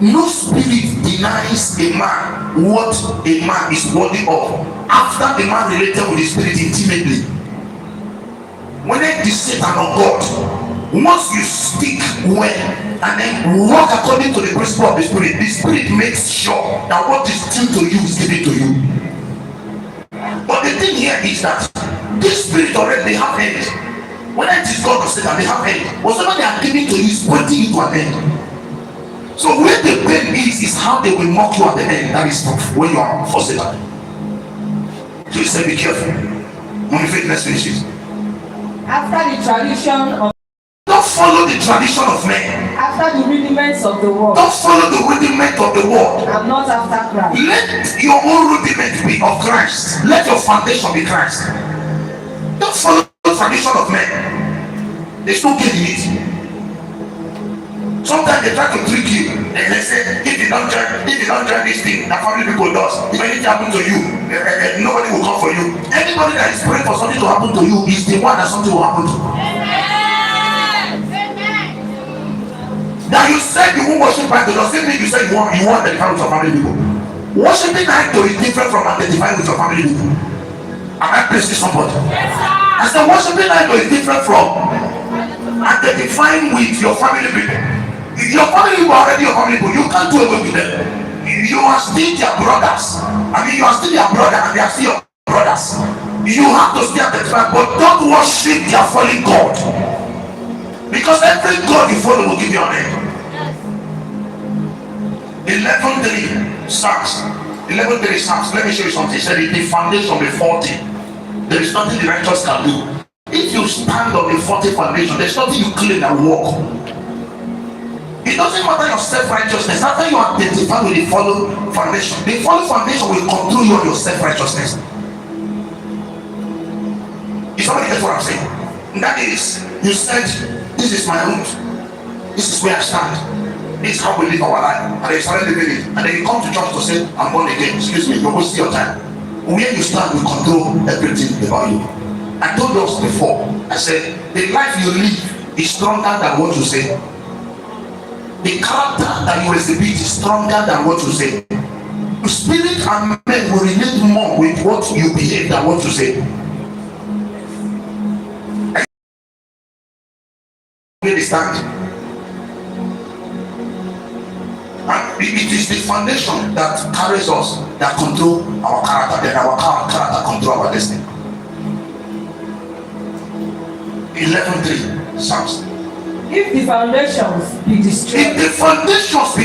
No spirit denies a man what a man is worthy of after the man related with the spirit intimately. When it is Satan or God, once you speak well and then walk according to the principle of the spirit makes sure that what is due to you is given to you. But the thing here is that this spirit already they have end. Whether it is God or Satan, they have end. Whatever they are giving to you is pointing you to an end. So where the pain is how they will mock you at the end. That is tough when you are for Satan. So he said, be careful. Let's finish it. After the tradition of don't follow the tradition of men. After the rudiments of the world. Don't follow the rudiment of the world. I'm not after Christ. Let your own rudiment be of Christ. Let your foundation be Christ. Don't follow the tradition of men. There's no gain in it. Sometimes they try to trick you and they say if you don't join this thing that family people does, if anything happen to you, nobody will come for you. Anybody that is praying for something to happen to you is the one that something will happen to. Now you said you won't worship idol, doesn't mean you said you want to identify with your family people. Worshiping idol is different from identifying with your family people. Am I praising somebody? I said worshiping idol is different from identifying with your family people. If your family people are already your family people, you can't do away with them. You are still their brothers. You are still their brother and they are still your brothers. You have to stay identified, but don't worship their fallen God. Because every God you follow will give you an end. 11:3 Psalms. 11:3 Psalms. Let me show you something. He said if the foundation be faulty, there is nothing the righteous can do. If you stand on the faulty foundation, there's nothing you claim that will work. It doesn't matter your self-righteousness. After you identify with the fallen foundation, the fallen foundation will control you on your self-righteousness. Is somebody get what I'm saying? And that is, you said, this is my root. This is where I stand. This is how we live our life. And then you started living it. And then you come to church to say, I'm born again. Excuse me, you're wasting your time. Where you stand will control everything about you. I told us before, I said, the life you live is stronger than what you say. The character that you exhibit is stronger than what you say. The spirit and men will relate more with what you behave than what you say. Understand? And it is the foundation that carries us, that control our character, then our character control our destiny. 11:3 Psalms. If the foundations be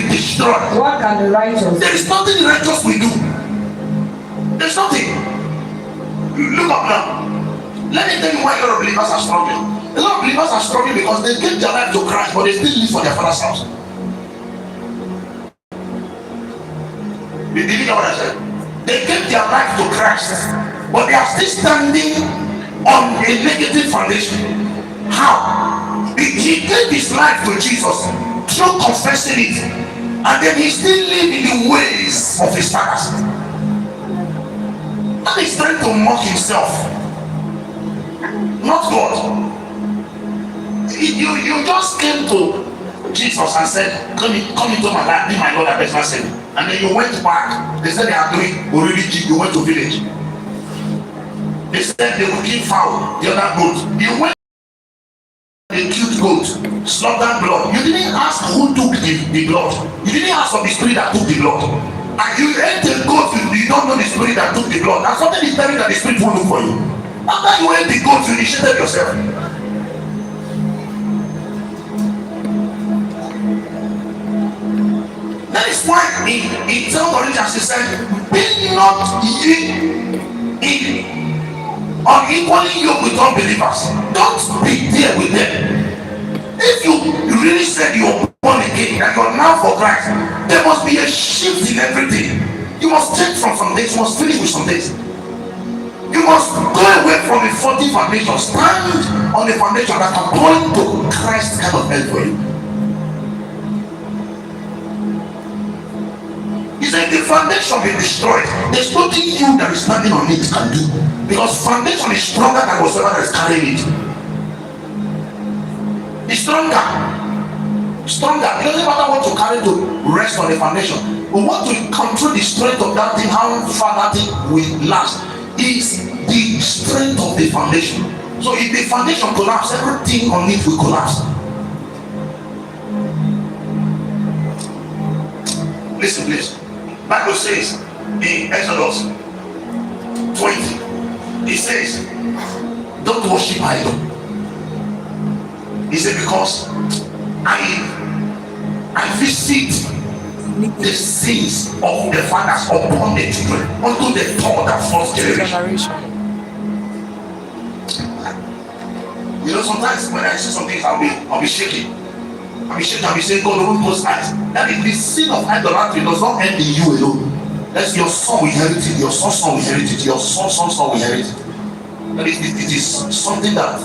destroyed, what can the righteous? There is nothing the righteous will do. There's nothing. Look up now. Let me tell you why a lot of believers are struggling. A lot of believers are struggling because they give their life to Christ, but they still live for their father's house. Did you hear what I said? They give their life to Christ, but they are still standing on a negative foundation. How? He gave his life to Jesus through confessing it, and then he still lives in the ways of his fathers. And he's trying to mock himself, not God. You just came to Jesus and said, come into my life, be my Lord and personal Savior. And then you went back. They said they are doing already. You went to village. They said they will kill fowl, the other goat. You went. They killed goat, slaughtered blood. You didn't ask who took the blood. You didn't ask for the spirit that took the blood. And you ate the goat, you don't know the spirit that took the blood. And something is telling that the spirit won't look for you. After you ate the goat, you initiated yourself. That is why in 2 Corinthians he said, be not ye unequally yoked with unbelievers. Don't be there with them. If you really said you're born again and you're now for Christ, there must be a shift in everything. You must change from some days, you must finish with some days. You must go away from the faulty foundation, stand on the foundation that can point to Christ kind of help for you. He said the foundation be destroyed. There's nothing you that is standing on it can do. Because foundation is stronger than whatsoever that is carrying it. It's stronger. stronger. It doesn't matter what you carry to rest on the foundation. We want to control the strength of that thing, how far that thing will last. Is the strength of the foundation. So if the foundation collapses, everything on it will collapse. Listen, please. Bible says in Exodus 20, it says, don't worship idol. He said, because I visit the sins of the fathers upon the children unto the third and fourth generation. You know, sometimes when I see some things, I'll be shaking. I'll be saying, God, open those eyes. That is the sin of idolatry does not end in you alone. That's your son will inherit it, your son's son will inherit it, your son's son will inherit it. That is, it is something that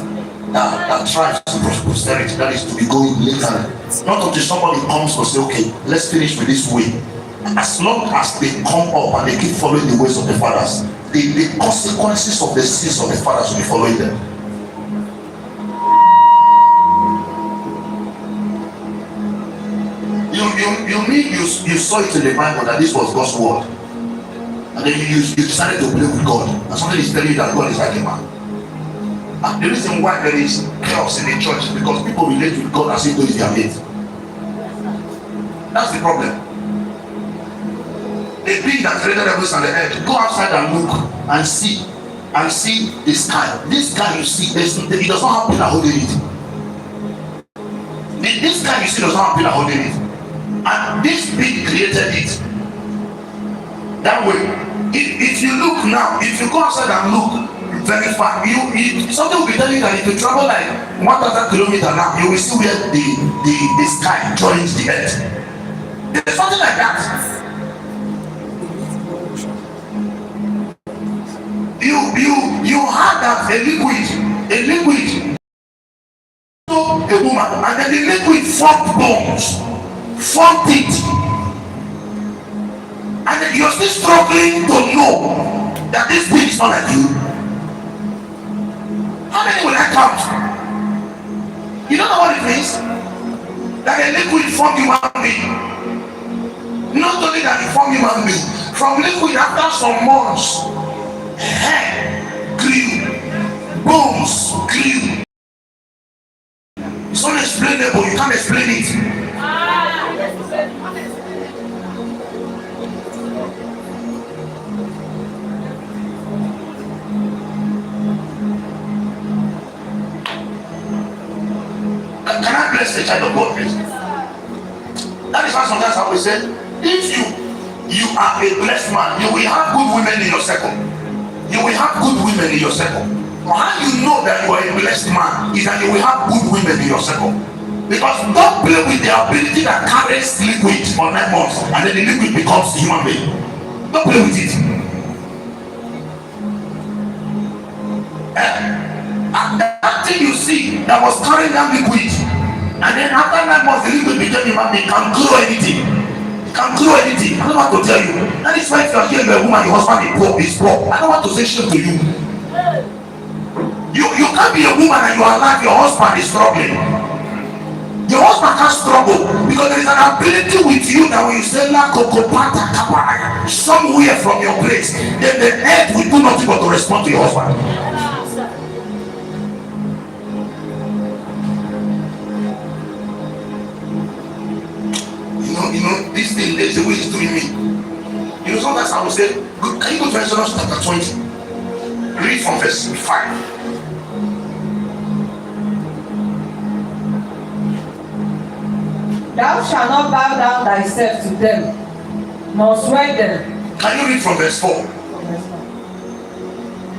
thrives to posterity, that is to be going later. Not until somebody comes to say, okay, let's finish with this way. As long as they come up and they keep following the ways of the fathers, the consequences of the sins of the fathers will be following them. You saw it in the Bible that this was God's word, and then you decided to play with God, and somebody is telling you that God is like a man. And the reason why there is chaos in the church is because people relate with God as if God is their mate. That's the problem. The being that created heavens and the earth, go outside and look and see the sky. This sky you see, it does not have pillar holding it. This sky you see does not have pillar holding it. And this being created it that way. If you look now, if you go outside and look very far, something will be telling you that if you travel like 1,000 kilometers now, you will see where the sky joins the earth. There's something like that. You had that a liquid, a woman, and then the liquid formed bones, formed it, and then you're still struggling to know that this being is not like you. How many will I count? You don't know what it means? That a liquid formed human being. Not only that it formed human being, from liquid after some months, hair grew, bones grew. It's unexplainable, you can't explain it. Can I bless the child of God, please? That is why sometimes I will say, if you are a blessed man, you will have good women in your circle. You will have good women in your circle. How you know that you are a blessed man is that you will have good women in your circle. Because don't play with the ability that carries liquid for 9 months and then the liquid becomes a human being. Don't play with it. And that thing you see that was carrying that liquid, and then after 9 months the liquid became human being, can grow anything. Can grow anything. I don't want to tell you. That is why if you are here, a woman, your husband is poor. I don't want to say shame to you. You can't be a woman and you are alive, your husband is struggling. Your husband can't struggle because there is an ability with you that when you say la kokopata kapai somewhere from your place, then the earth will do nothing but to respond to your husband. You know, this thing, there's a way it's doing me. You know, sometimes I will say, can you go to Exodus chapter 20? Read from verse 5. Thou shalt not bow down thyself to them, nor swear them. Can you read from verse 4?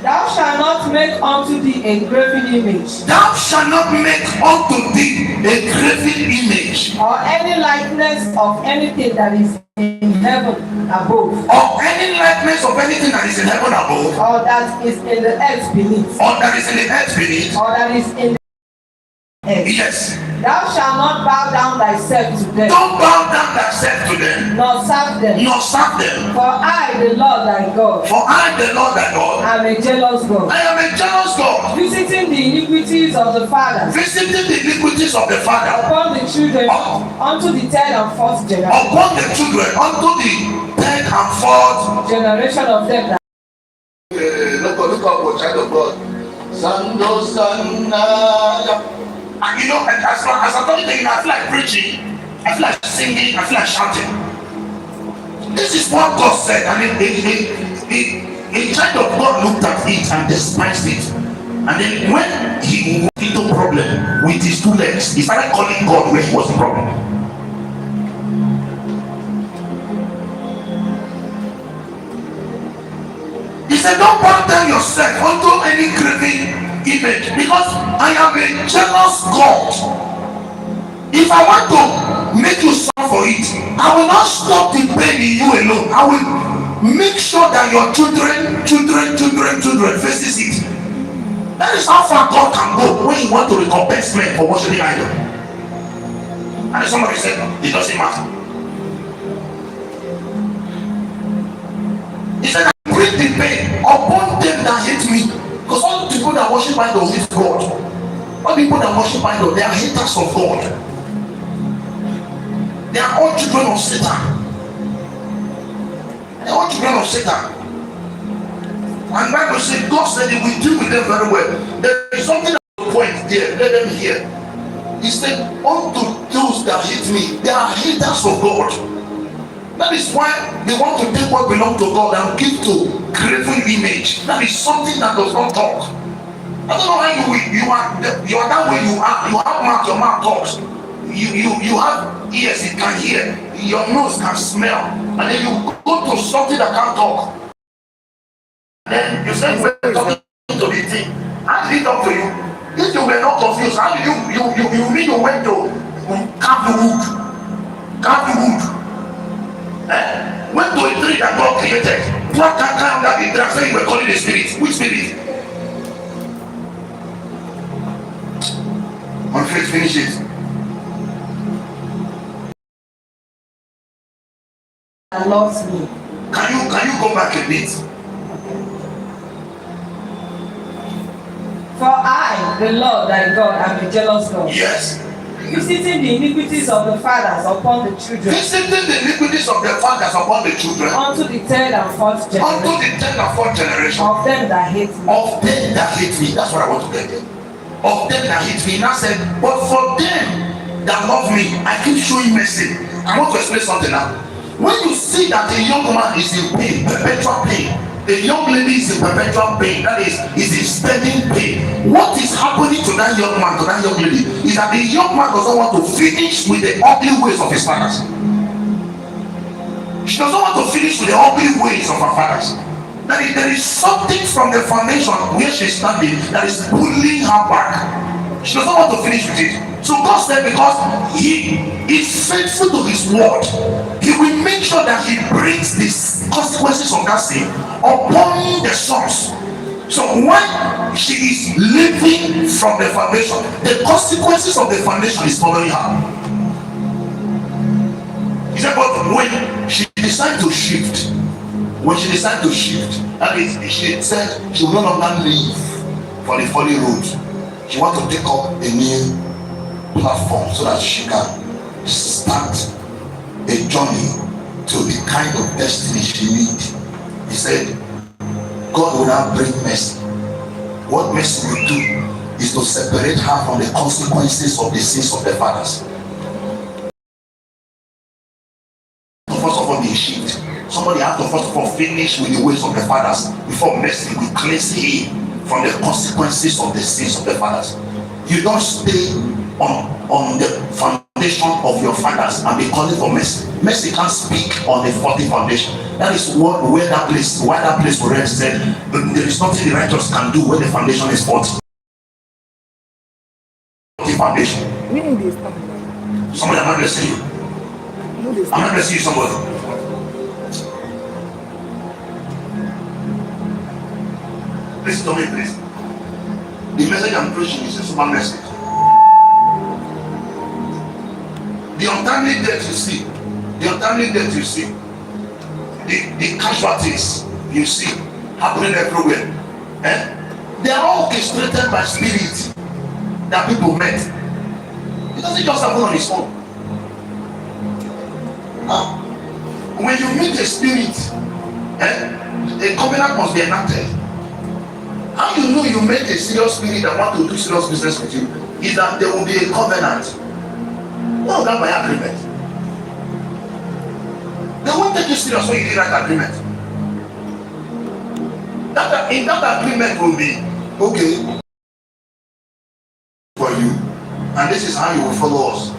Thou shalt not make unto thee a graven image. Thou shalt not make unto thee a graven image. Or any likeness of anything that is in heaven above. Or any likeness of anything that is in heaven above. Or that is in the earth beneath. Or that is in the earth beneath. Or that is in Yes. Thou shalt not bow down thyself to them, Don't bow down thyself to them, nor serve them. nor serve them. For I, the Lord thy God, For I, the Lord thy God, am a jealous God, I am a jealous God, visiting the iniquities of the fathers visiting the iniquities of the father upon the children unto the third and fourth generation upon the children, unto the third and fourth. of them that. Look up, child of God. Sando Sanaya. And you know, as I'm talking to you, I feel like preaching, I feel like singing, I feel like shouting. This is what God said, and a child of God looked at it and despised it. And then when he moved into problem with his two legs, he started calling God when he was the problem. He said, don't bow down yourself unto any graven image, because I am a jealous God. If I want to make you suffer for it, I will not stop the pain in you alone. I will make sure that your children faces it. That is how far God can go when you want to recompense men for worshiping idol. And then somebody said, it doesn't matter. He said, I bring the pain upon them that hate me. Because all the people that worship idol hate God. All the people that worship idol, they are haters of God. They are all children of Satan. They are all children of Satan. And Bible said, God said he will deal with them very well. There is something at the point there, let them hear. He said, unto those that hate me, they are haters of God. That is why they want to take what belongs to God and give to graven image. That is something that does not talk. I don't know how you are that way you are. You have mouth, your mouth talks. You have ears, it can hear. Your nose can smell. And then you go to something that can't talk. And then you say we're talking to the thing. How did he talk to you? If you were not confused, how did you mean you went to carve the wood? Carve the wood. Went to a tree that God created. What can come that the draft saying we're calling the spirit? Which spirit? Unfaith finishes. That loves me. Can you go back a bit? For I, the Lord thy God, am a jealous God. Yes. Visiting the iniquities of the fathers upon the children. Visiting the iniquities of the fathers upon the children. Unto the third and fourth generation. Unto the third and fourth generation. Of them that hate me. Of them that hate me. That's what I want to get there. Of them that hate me. Now said, but for them that love me, I keep showing mercy. I want to explain something now. When you see that a young man is in pain, perpetual pain, a young lady is in perpetual pain, that is in spending pain, what is happening to that young man, to that young lady, is that the young man doesn't want to finish with the ugly ways of his fathers. She doesn't want to finish with the ugly ways of her fathers. That is, there is something from the foundation where she's standing that is pulling her back. She doesn't want to finish with it. So God said, because he is faithful to his word, he will make sure that he brings the consequences of that sin upon the sons. So when she is living from the foundation, the consequences of the foundation is following her. He said, but when she decided to shift, that is, she said she will no longer live for the folly road. She wants to take up a new platform so that she can start a journey to the kind of destiny she needs. He said, God will now bring mercy. What mercy will do is to separate her from the consequences of the sins of the fathers. First of all, be shift. Somebody has to first of all finish with the ways of the fathers before mercy will cleanse him from the consequences of the sins of the fathers. You don't stay on the foundation of your fathers and be calling for mercy. Mercy can't speak on the faulty foundation. That is why that place where it said there is nothing the righteous can do when the foundation is faulty. Foundation. Somebody, I'm not blessing you. I'm not blessing you, somebody. Listen to me, please. The message I'm preaching is a super message. The untimely death you see, the untimely death you see, the casualties you see happening everywhere. They are all orchestrated by spirit that people met. It doesn't just happen on its own. When you meet a spirit, a covenant must be enacted. How you know you met a serious spirit that want to do serious business with you is that there will be a covenant. No, that by agreement. They won't take you serious when you did that agreement. In that agreement will be okay for you, and this is how you will follow us.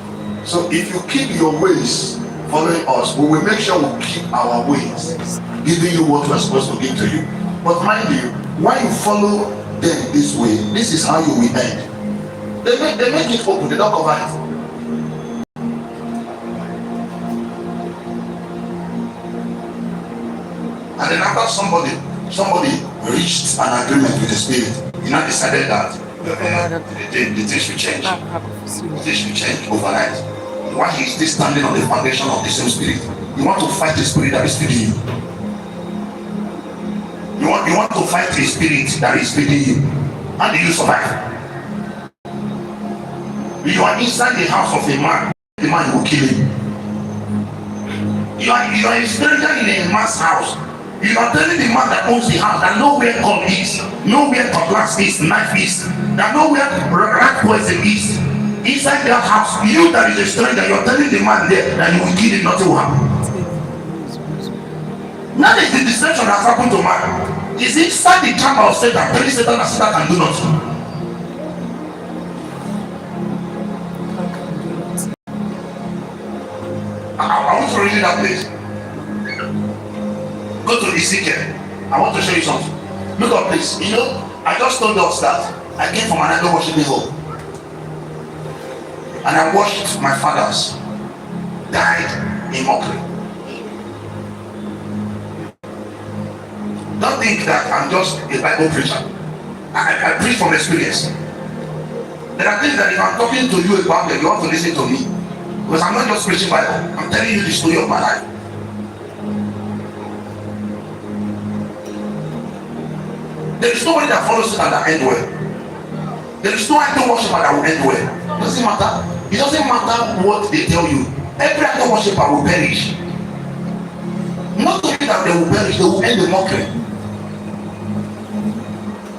So if you keep your ways following us, we will make sure we keep our ways, giving you what we are supposed to give to you. But mind you, when you follow them this way, this is how you will end. They make it open, they don't cover it. And then after somebody reached an agreement with the spirit, you now decided that the things should change. The things should change overnight. Why he is still standing on the foundation of the same spirit? You want to fight the spirit that is feeding you. You want to fight the spirit that is feeding you. How do you survive? You are inside the house of a man. The man will kill him. You are a stranger in a man's house. You are telling the man that owns the house that nowhere gun is, nowhere cutlass is, knife is, that nowhere rat poison is. Inside that house, you that is a stranger, you are telling the man there that you will kill him, nothing will happen. Now the deception has happened to man. Is inside the camp of Satan, telling Satan that Satan can do nothing. I want to read that place. Go to Ezekiel. I want to show you something. Look up, please. You know, I just told us that I came from an idol worshiping home, and I watched my fathers died in mockery. Don't think that I'm just a Bible preacher. I preach from experience. There are things that if I'm talking to you about them, you have to listen to me, because I'm not just preaching Bible. I'm telling you the story of my life. There is nobody that follows it and that end well. There is no idol worshiper that will end well. It doesn't matter. It doesn't matter what they tell you. Every idol worshiper will perish. Not only that they will perish, they will end the mockery.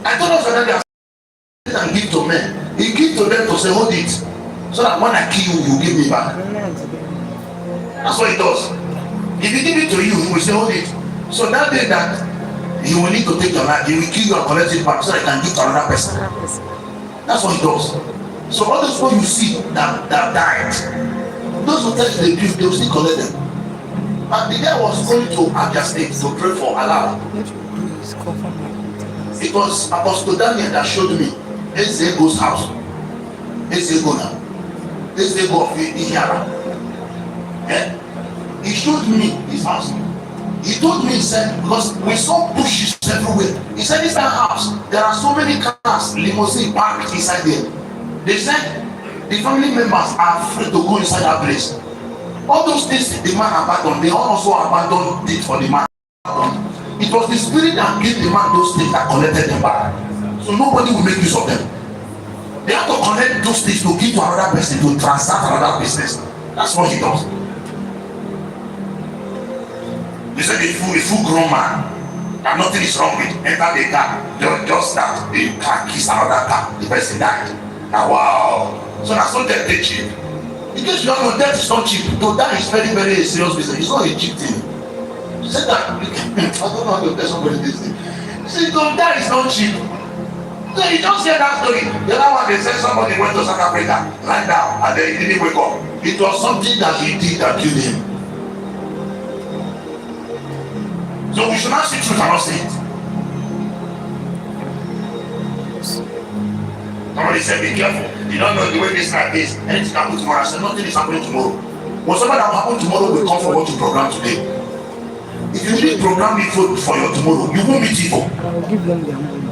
I told us that they are and give to men. He give to them to say, hold it, so that when I kill you, you give me back. That's what he does. If he give it to you, he will say, hold it. So that day that he will need to take your life, he will kill you and collect it back so that he can give to another person. That's what he does. So all those people you see that died, those who touch the gift, they will still collect them. And the guy was going to Abia State to pray for Allah. It was Apostle Daniel that showed me Ezego's house. Ezego now. Ezego of Ihara. He showed me his house. He told me, he said, because we saw bushes everywhere. He said, this house, there are so many cars, limousine parked inside there. They said, the family members are afraid to go inside that place. All those things the man abandoned, they also abandoned it for the man. It was the spirit that gave the man those things that collected them back. So nobody will make use of them. They have to collect those things to give to another person to transact another business. That's what he does. He said a full grown man that nothing is wrong with, enter the car, just start, the car kiss another car, the person died. Now wow. So that's not death they cheap. Because you don't know, death is not cheap. To die is very, very serious business. It's not a cheap thing. He said that I don't know how to tell somebody this thing. He said to die is not cheap. So you just hear that story. The other one, they said somebody went to South Africa, lying down, and then he didn't wake up. It was something that he did that killed him. So we should not see truth and not say it. Somebody said, be careful. You don't know the way this life is. Anything can happen tomorrow. I said, nothing is happening tomorrow. Whatever that will happen tomorrow will come from what you program today. If you really program it for your tomorrow, you won't meet evil. I'll give them their money.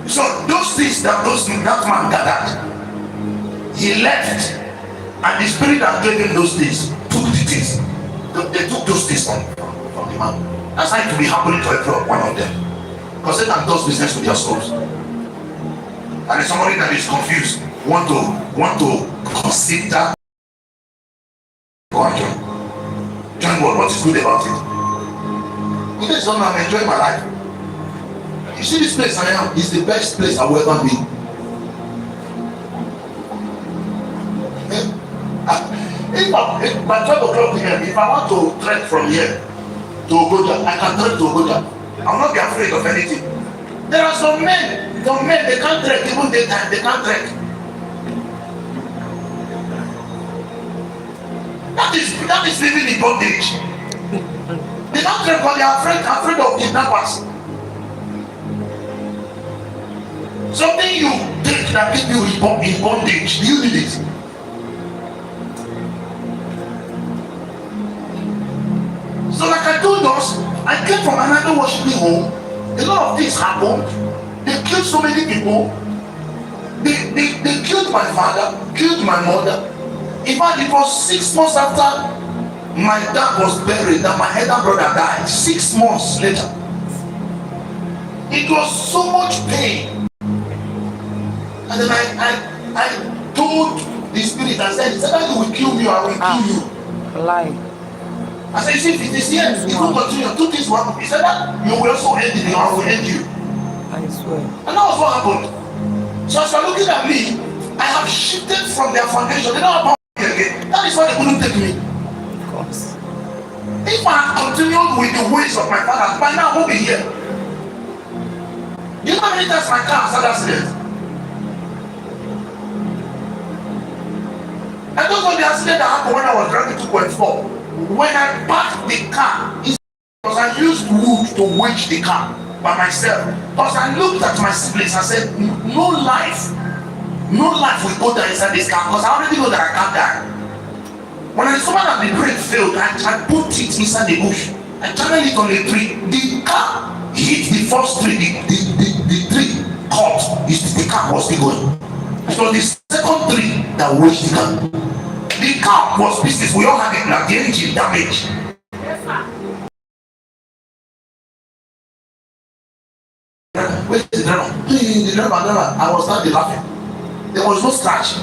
So those those things that that man gathered, he left, and the spirit that gave him those things took the things. They took those things from the man. That's how it will be happening to every one of them. Because Satan does business with their souls. And if somebody that is confused want to consider God, join what is good about it. This is I'm enjoying my life. You see this place I am is the best place I will ever be. If by 12 o'clock p.m. if I want to trek from here to Ogoja, I can trek to Ogoja. I will not be afraid of anything. There are some men, they can't trek even daytime, they can't trek. That is living in bondage. They can't trek because they are afraid of kidnappers. Something you take that keep you in bondage, you need it. So like I told us, I came from another worshiping home. A lot of things happened. They killed so many people. They killed my father, killed my mother. In fact, it was 6 months after my dad was buried that my elder brother died. 6 months later. It was so much pain. And then I told the spirit, I said, "If you will kill me, I will kill you." Lie. I said, "You see, if it is here, it will continue. 2 things will happen." He said that you will also end it, I will end you. I swear. And that was what happened. So as you're looking at me, I have shifted from their foundation. They don't have power again. That is why they couldn't take me. Of course. If I had continued with the ways of my father, by now I won't be here. Do you know how many times my car has had accidents? I don't know the accident that happened when I was driving 2.4. When I parked the car, because I used wood to wedge the car by myself. Because I looked at my siblings, I said, no life will go down inside this car, because I already know that I can't die. When I discovered that the brake failed, I put it inside the bush. I channeled it on the tree. The car hit the first tree, the tree caught. The car was still going. It was the second tree that wedged the car. The car was pieces. We all had it like the engine damage. Where's the driver? The driver. I was not laughing. There was no scratch.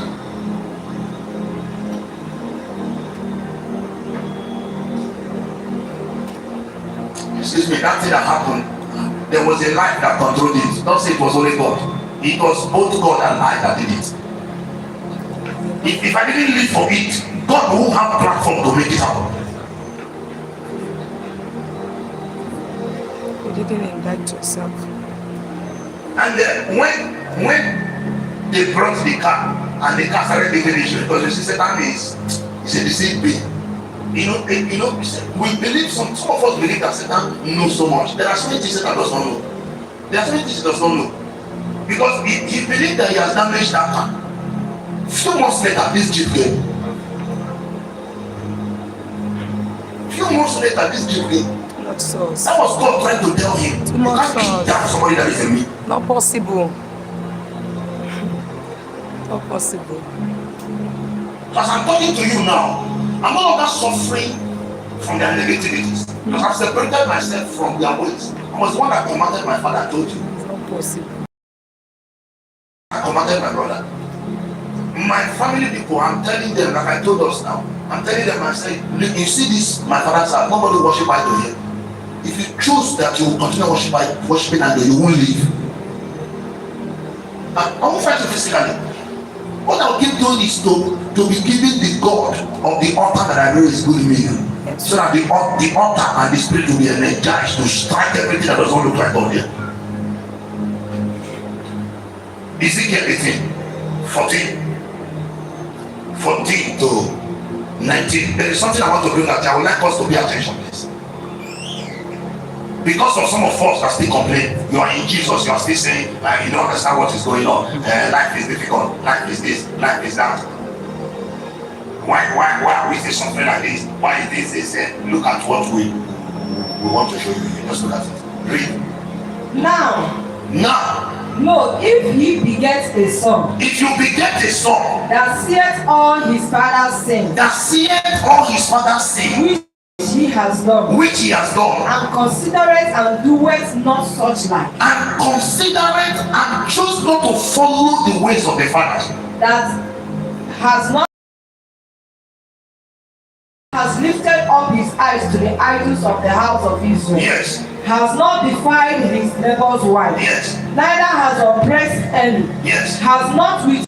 Excuse me, that thing that happened, there was a life that controlled it. Don't say it was only God. It was both God and I that did it. If I didn't live for it, God will have a platform to make it happen. You didn't indict yourself. And when they brought the car and the car started taking issue, because you see, Satan is a deceived being. We believe some of us believe that Satan knows so much. There are so many things Satan does not know. There are so many things he does not know. Because he believed that he has damaged that car. Few months later, this Jeep came. That was God trying to tell him. You can't keep down somebody that is in me. Not possible. Not possible. As I'm talking to you now, I'm no longer suffering from their negativities. Because I've separated myself from their ways. I was the one that commanded my father, I told you. It's not possible. I commanded my brother. My family people, I'm telling them, like I told us now, I'm telling them, I say, look, you see this, my father's house, nobody worship idol here. If you choose that you will continue worshiping idol, you won't leave. I won't fight you physically. What I'll keep doing is to be giving the God of the altar that I know is good in me. So that the altar and the spirit will be energized to strike everything that does not look like God here. Ezekiel 18, 14 to 19. There is something I want to bring out. I would like us to pay attention, please. Because of some of us that still complain, you are in Jesus, you are still saying, you don't understand what is going on. Life is difficult, life is this, life is that. Why are we saying something like this? Why is this? They say, look at what we want to show you. Just look at it. Read. Now Lo, if he begets a son If you beget a son that seeth all his father's sins, that seeth all his father's sin, which he has done, which he has done, and considereth and doeth not such like, and considereth and choose not to follow the ways of the fathers, that has lifted up his eyes to the idols of the house of Israel, yes, has not defiled his neighbor's wife, yes, neither has oppressed any, yes, has not with,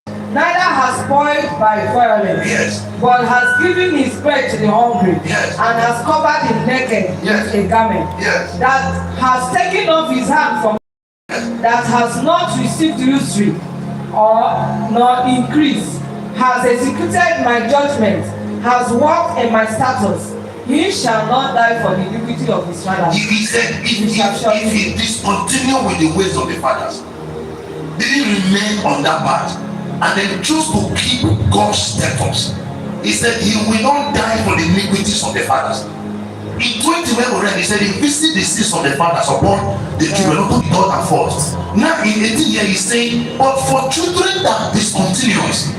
neither has spoiled by violence, yes, but has given his bread to the hungry, yes, and has covered him naked yes, with a garment, yes, that has taken off his hand from, that has not received usury or nor increase, has executed my judgment, has walked in my statutes, he shall not die for the iniquity of his father. He said if he discontinue with the ways of the fathers, didn't remain on that path, and then choose to keep God's statutes, he said he will not die for the iniquities of the fathers. In 20 when we read, he said he visit the sins of the fathers upon the children, not to be third and fourth. Now in 18 here he's saying, but for children that discontinues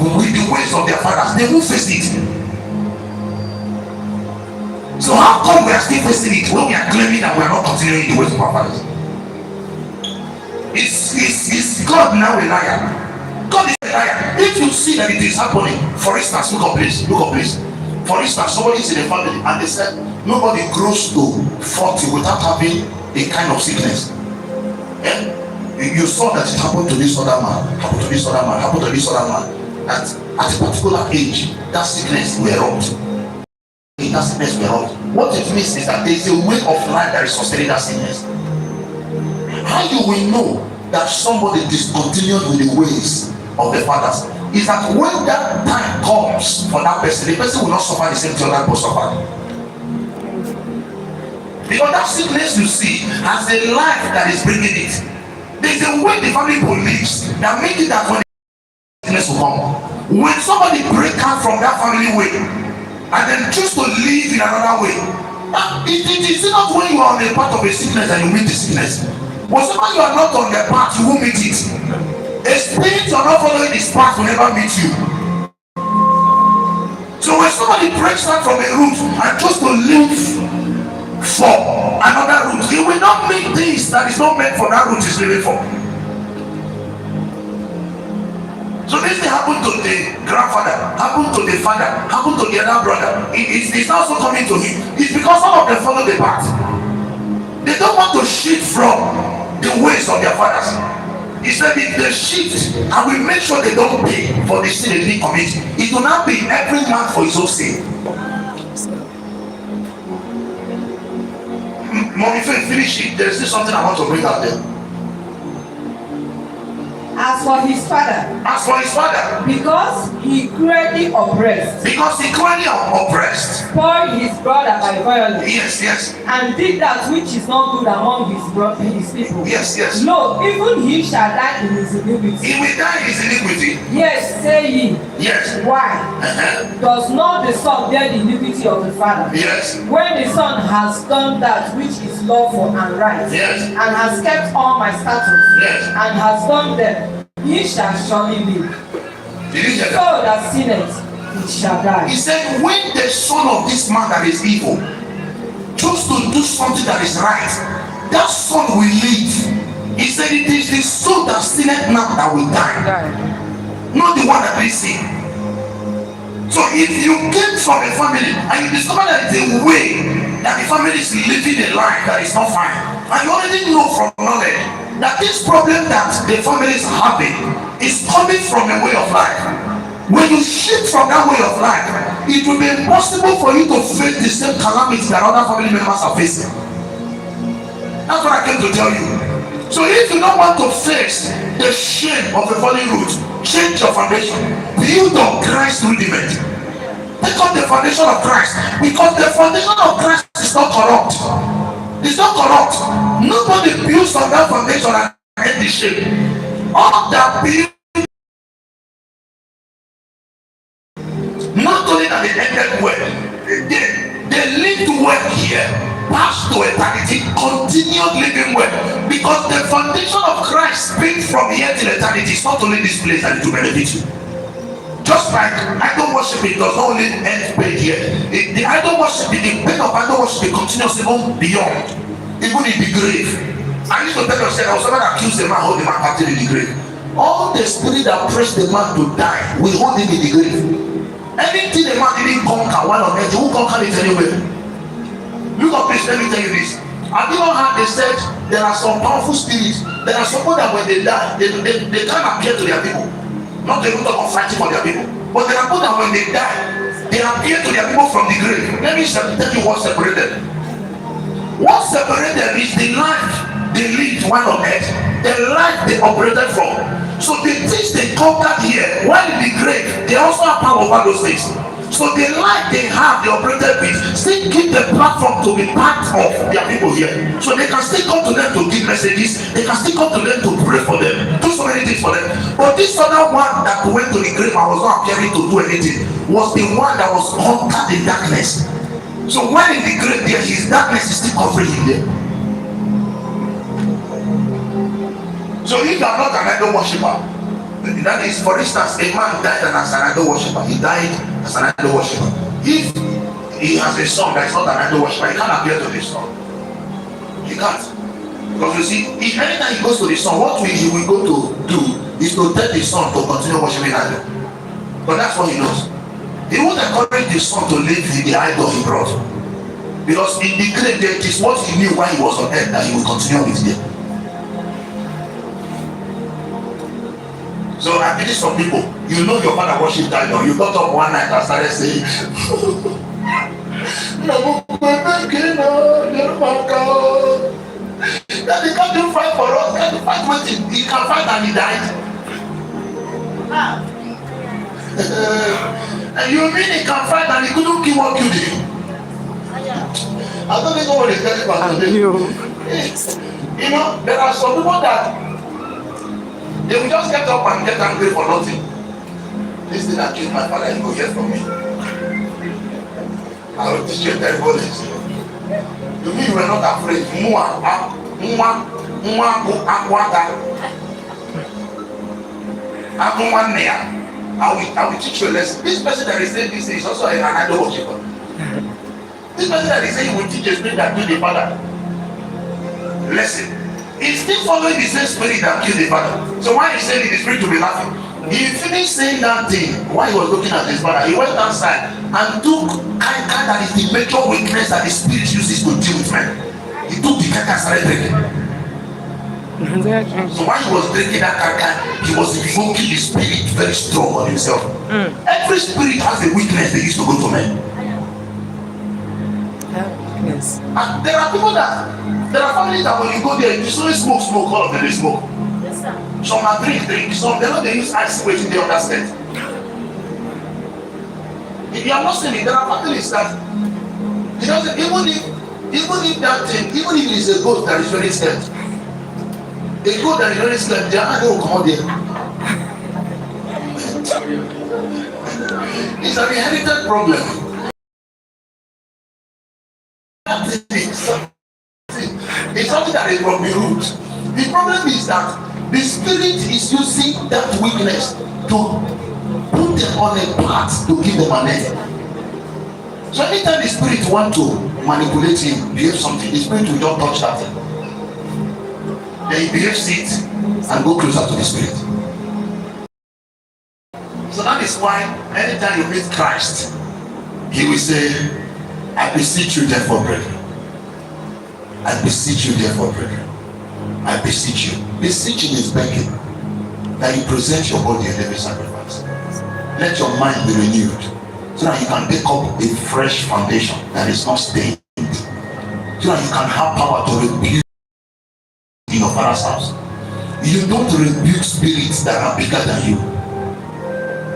with the ways of their fathers, they will face it. So how come we are still facing it when we are claiming that we are not continuing the ways of our fathers? Is God now a liar? God is a liar. If you see that it is happening, for instance, look up please. For instance, somebody is in a family and they said nobody grows to 40 without having a kind of sickness. Yeah? You saw that it happened to this other man, happened to this other man, happened to this other man. At a particular age, that sickness will erupt. That sickness will erupt. What it means is that there is a way of life that is sustaining that sickness. How you will know that somebody discontinued with the ways of the fathers is that when that time comes for that person, the person will not suffer the same thing that person suffered. Because that sickness you see has a life that is bringing it. There is a way the family believes that make it that when sickness will come, when somebody break out from that family way and then choose to live in another way, it is not when you are on the path of a sickness that you meet the sickness. Whatever you are not on the path, you won't meet it. A spirit you are not following this path will never meet you. So when somebody breaks out from a route and choose to live for another route, he will not make things that is not meant for that route he's living for. So this thing happened to the grandfather, happened to the father, happened to the other brother. It's also coming to him. It's because some of them follow the path. They don't want to shift from the ways of their fathers. He said if they shift and we make sure they don't pay for the sin they didn't commit, it will not be every man for his own sin. Mom, if you finish it, there's still something I want to bring out there. As for his father, because he cruelly oppressed, spoiled his brother by violence, yes, and did that which is not good among his people, yes, lo, even he shall die in his iniquity. He will die in his iniquity. Yes, say ye. Yes. Why? Does not the son bear the iniquity of the father? Yes. When the son has done that which is lawful and right, yes, and has kept all my statutes, yes, and has done them, he shall surely live. Did you hear that? So that sinneth, it shall die. He said, when the son of this man that is evil choose to do something that is right, that son will live. He said, it is the soul that sinneth now that will die, not the one that is sin. So if you came from a family and you discover that the way that the family is living a life that is not fine, and you already know from knowledge that this problem that the family is having is coming from a way of life, when you shift from that way of life, it will be impossible for you to face the same calamity that other family members are facing. That's what I came to tell you. So if you don't want to face the shame of the falling root, change your foundation. Build on Christ's rudiment. Take up the foundation of Christ, because the foundation of Christ is not corrupt. It's not corrupt. Nobody builds on that foundation and get the shame. All that build, not only that they ended well, they lived well here, passed to eternity continued living well, because the foundation of Christ being from here till eternity is not only this place that it will benefit you. Just like idol worship, it does not only end pain here. The idol worship, the pain of idol worship continues even beyond, even in the grave. I used to tell yourself, I was never accused the man holding my party in the grave. All the spirit that pressed the man to die will hold him in the grave. Anything the man didn't conquer while on earth, he won't conquer it anywhere. Look up, please, let me tell you this. Have you not heard they said there are some powerful spirits? There are some people that when they die, they can't appear to their people. Not the root of fighting for their people. But there are people that when they die, they appear to their people from the grave. Let me tell you what separated. What separated is the life they lived while on earth, the life they operated from. So the things they conquered here, while in the grave, they also have power over those things. So the life they have, they operated with, still keep the platform to be part of their people here. So they can still come to them to give messages, they can still come to them to pray for them, do so many things for them. But this other one that went to the grave and was not appearing to do anything was the one that was conquered in darkness. So when in the grave there, his darkness is still covering him there. So if you are not an idol worshiper, that is, for instance, a man died as an idol worshiper. He died as an idol worshiper. If he has a son that is not an idol worshiper, he can't appear to the son. He can't. Because you see, if anytime he goes to the son, what he will go to do is to tell the son to continue worshiping idol. But that's what he knows. He won't encourage the son to live in the idol he brought. Because in the grave, it is what he knew while he was on earth that he will continue with them. So I believe some people, you know your father worshiped idol. You got up one night and started saying, Daddy, can't you fight for us? Can't you fight with him? He can fight and he died. And you mean he can fight and he couldn't kill what killed him? I don't even want to tell you about today. You know, there are some people that they will just get up and get angry for nothing. This thing that killed my father, you go hear from me. I will teach you terrible lesson. You mean you were not afraid? I will teach you a lesson. This person that is saying this is also an idol worshiper. This person that is saying he will teach a spirit that killed the father. Lesson. He's still following the same spirit that killed the father. So why he's saying the spirit to be laughing? He finished saying that thing while he was looking at his father. He went outside and took kanka, that is the major weakness that the spirit uses to deal with men. He took the kanka and started drinking. So while he was drinking that kanka, he was invoking the spirit very strong on himself. Every spirit has a weakness they used to go to men. Yes. And there are people that there are families that when you go there, you only smoke, all of them they smoke. Yes, sir. Some are drink, some they use ice waiting they understand. If you are not saying it, there are families that it doesn't, even if that thing, even if it is a goat that is very scared, a goat that is very scared, they will come out there. It's an inherited problem. It's something that is from the root. The problem is that the spirit is using that weakness to put them on a path to give them an end. So anytime the spirit want to manipulate him, behave something, the spirit will just touch that thing. Then he behaves it and go closer to the spirit. So that is why anytime you meet Christ, he will say, I beseech you therefore, brethren. I beseech you therefore, brethren. I beseech you. Beseeching is begging that you present your body a living sacrifice. Let your mind be renewed so that you can take up a fresh foundation that is not stained. So that you can have power to rebuke in your father's house. You don't rebuke spirits that are bigger than you.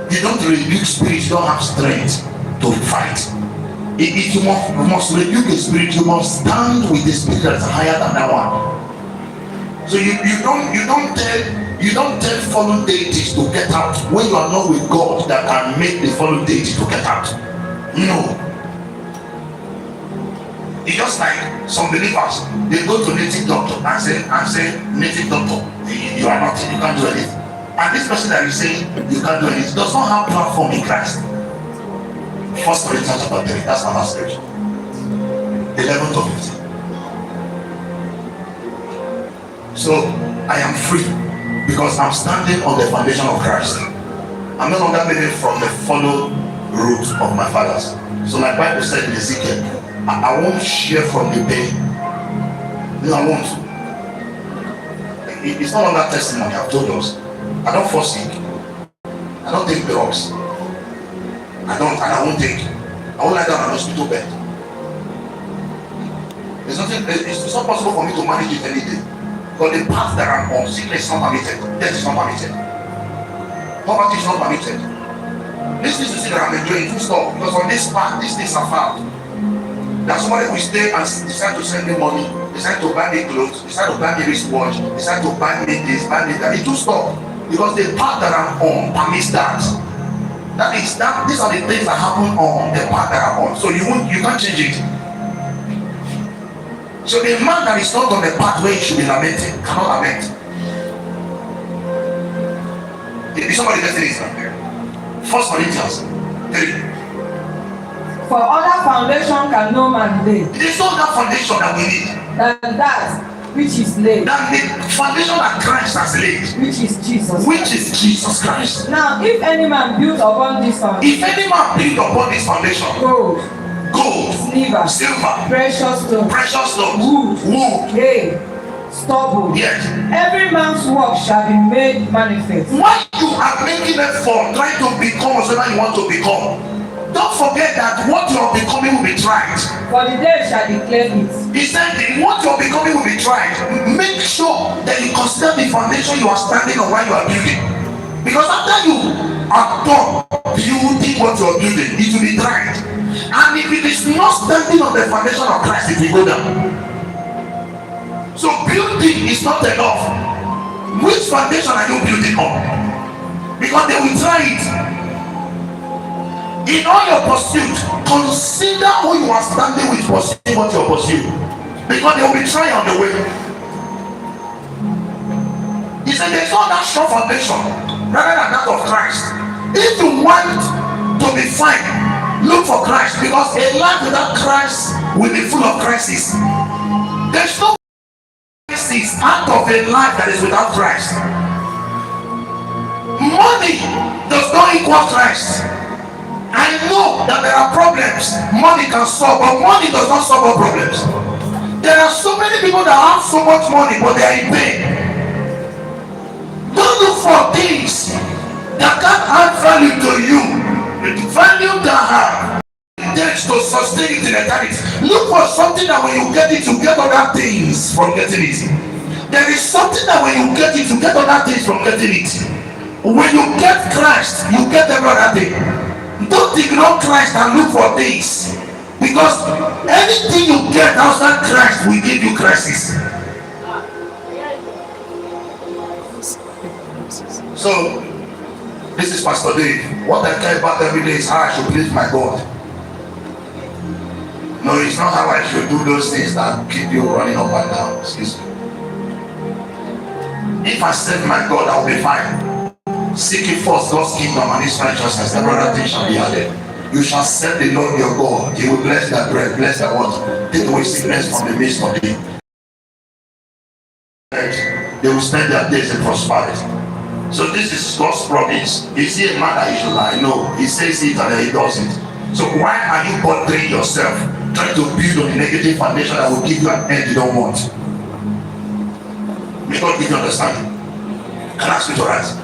You don't rebuke spirits you don't have strength to fight. If you must rebuke a spirit, you must stand with the spirit that is higher than that one. So you don't tell fallen deities to get out when you are not with God that can make the fallen deity to get out. No. It's just like some believers, they go to native doctor and say, native doctor, you are nothing, you can't do anything. And this person that is saying you can't do anything does not have platform in Christ. 1 Corinthians chapter 3, that's my last scripture. 11 to 15. So I am free because I'm standing on the foundation of Christ. I'm no longer living from the follow route of my fathers. So my Bible said in Ezekiel, I won't share from the pain. No, I won't. It's no longer testimony. I've told us. I don't forsake. I don't take drugs. I won't take. I won't lie down on an hospital bed. It's not possible for me to manage it any day. Because the path that I'm on, sickness is not permitted. Death is not permitted. Poverty is not permitted. This is to see that I'm enjoying full stop. Because on this path, these things are found. That somebody will stay and decide to send me money, decide to buy me clothes, decide to buy me wristwatch, decide to buy me this, buy me that. It will stop. Because the path that I'm on permits that. These are the things that happen on the path that I'm on. So you can't change it. So the man that is not on the path where he should be lamenting cannot lament. If somebody getting this now, 1 Corinthians 3. For other foundation can no man lay. It is not that foundation that we need. Than that which is laid. Than the foundation that Christ has laid. Which is Jesus. Which is Jesus Christ. Now, if any man build upon this foundation. If any man build upon this foundation. Gold, silver, precious stone, wood, hay, stubble. Yes. Every man's work shall be made manifest. Why you are making effort trying to become whatever you want to become? Don't forget that what you are becoming will be tried. For the day shall declare it. He said, what you are becoming will be tried. Make sure that you consider the foundation you are standing on while you are building. Because after you are done building what you are building, it will be tried. And if it is not standing on the foundation of Christ, it will go down. So building is not enough. Which foundation are you building on? Because they will try it. In all your pursuit, consider who you are standing with pursuing what you are pursuing. Because they will be trying on the way. He said there is no that strong foundation rather than that of Christ. If you want to be fine, look for Christ, because a life without Christ will be full of crisis. There's no crisis out of a life that is without Christ. Money does not equal Christ. I know that there are problems money can solve, but money does not solve all problems. There are so many people that have so much money, but they are in pain. Don't look for things that can't add value to you. Value that have debts to sustain it in eternity. Look for something that when you get it, you get other things from getting it. There is something that when you get it, you get other things from getting it. When you get Christ, you get every other thing. Don't ignore Christ and look for things, because anything you get outside Christ will give you crisis. So this is Pastor Dave. What I care about every day is how I should please my God. No, it's not how I should do those things that keep you running up and down. Excuse me. If I serve my God, I will be fine. Seek ye first God's kingdom and his righteousness, the other things shall be added. You shall serve the Lord your God. He will bless that bread, bless that water, take away sickness from the midst of thee. They will spend their days in prosperity. So this is God's promise. Is he a man that he should lie? No. He says it and then he does it. So why are you bothering yourself trying to build on a negative foundation that will give you an end you don't want? May God give you understanding. Can I ask you to rise?